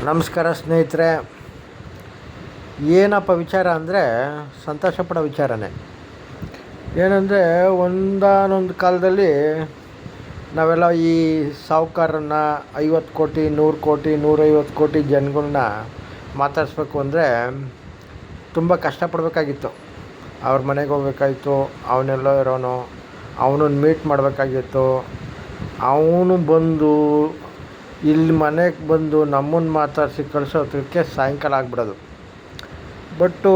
ನಮಸ್ಕಾರ ಸ್ನೇಹಿತರೆ. ಏನಪ್ಪ ವಿಚಾರ ಅಂದರೆ ಸಂತೋಷ ಪಡೋ ವಿಚಾರನೇ. ಏನಂದರೆ ಒಂದಾನೊಂದು ಕಾಲದಲ್ಲಿ ನಾವೆಲ್ಲ ಈ ಸಾಹುಕಾರನ್ನ 50 ಕೋಟಿ 100 ಕೋಟಿ 150 ಕೋಟಿ ಜನಗಳನ್ನ ಮಾತಾಡಿಸ್ಬೇಕು ಅಂದರೆ ತುಂಬ ಕಷ್ಟಪಡಬೇಕಾಗಿತ್ತು. ಅವ್ರ ಮನೆಗೆ ಹೋಗ್ಬೇಕಾಗಿತ್ತು, ಅವನೆಲ್ಲೋ ಇರೋನು ಅವನನ್ನು ಮೀಟ್ ಮಾಡಬೇಕಾಗಿತ್ತು. ಅವನು ಬಂದು ಇಲ್ಲಿ ಮನೆಗೆ ಬಂದು ನಮ್ಮನ್ನು ಮಾತಾಡಿಸಿ ಕಳಿಸೋದಕ್ಕೆ ಸಾಯಂಕಾಲ ಆಗಿಬಿಡೋದು. ಬಟ್ಟು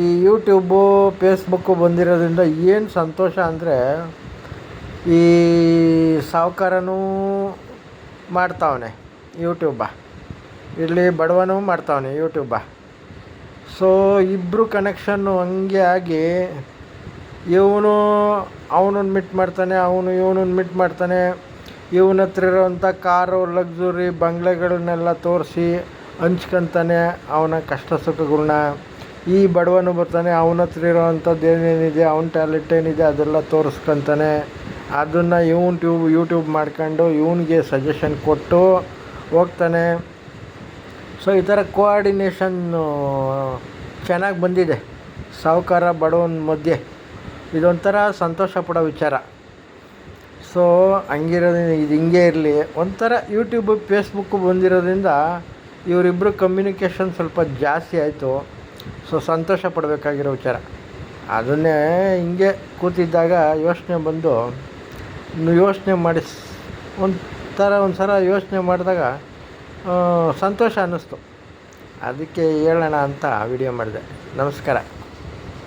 ಈ ಯೂಟ್ಯೂಬು ಫೇಸ್ಬುಕ್ಕು ಬಂದಿರೋದ್ರಿಂದ ಏನು ಸಂತೋಷ ಅಂದರೆ ಈ ಸಾಹುಕಾರನೂ ಮಾಡ್ತಾವನೆ ಯೂಟ್ಯೂಬ, ಇಲ್ಲಿ ಬಡವನೂ ಮಾಡ್ತಾವನೆ ಯೂಟ್ಯೂಬ. ಸೊ ಇಬ್ಬರು ಕನೆಕ್ಷನ್ನು ಹಂಗೆ ಆಗಿ ಇವನು ಅವನನ್ನು ಮಿಟ್ ಮಾಡ್ತಾನೆ, ಅವನು ಇವನನ್ನು ಮಿಟ್ ಮಾಡ್ತಾನೆ. ಇವನ ಹತ್ರ ಇರೋವಂಥ ಕಾರು ಲಕ್ಸುರಿ ಬಂಗ್ಲೆಗಳನ್ನೆಲ್ಲ ತೋರಿಸಿ ಹಂಚ್ಕೊತಾನೆ ಅವನ ಕಷ್ಟ ಸುಖಗಳನ್ನ. ಈ ಬಡವನು ಬರ್ತಾನೆ, ಅವನ ಹತ್ರ ಇರೋವಂಥದ್ದು ಏನೇನಿದೆ, ಅವನ ಟ್ಯಾಲೆಂಟ್ ಏನಿದೆ ಅದೆಲ್ಲ ತೋರಿಸ್ಕೊತಾನೆ. ಅದನ್ನು ಯೂಟ್ಯೂಬ್ ಮಾಡ್ಕೊಂಡು ಇವನಿಗೆ ಸಜೆಷನ್ ಕೊಟ್ಟು ಹೋಗ್ತಾನೆ. ಸೊ ಈ ಥರ ಕೋಆರ್ಡಿನೇಷನ್ನು ಚೆನ್ನಾಗಿ ಬಂದಿದೆ ಸಾಹುಕಾರ ಬಡವನ ಮಧ್ಯೆ. ಇದೊಂಥರ ಸಂತೋಷ ಪಡೋ ವಿಚಾರ. ಸೊ ಹಂಗಿರೋದ್ರಿಂದ ಇದು ಹಿಂಗೆ ಇರಲಿ. ಒಂಥರ ಯೂಟ್ಯೂಬು ಫೇಸ್ಬುಕ್ಕು ಬಂದಿರೋದ್ರಿಂದ ಇವರಿಬ್ಬರು ಕಮ್ಯುನಿಕೇಷನ್ ಸ್ವಲ್ಪ ಜಾಸ್ತಿ ಆಯಿತು. ಸೊ ಸಂತೋಷ ಪಡಬೇಕಾಗಿರೋ ವಿಚಾರ. ಅದನ್ನೇ ಹಿಂಗೆ ಕೂತಿದ್ದಾಗ ಯೋಚನೆ ಬಂದು ಯೋಚನೆ ಮಾಡಿ ಒಂದು ಸಲ ಯೋಚನೆ ಮಾಡಿದಾಗ ಸಂತೋಷ ಅನ್ನಿಸ್ತು. ಅದಕ್ಕೆ ಹೇಳೋಣ ಅಂತ ವಿಡಿಯೋ ಮಾಡಿದೆ. ನಮಸ್ಕಾರ.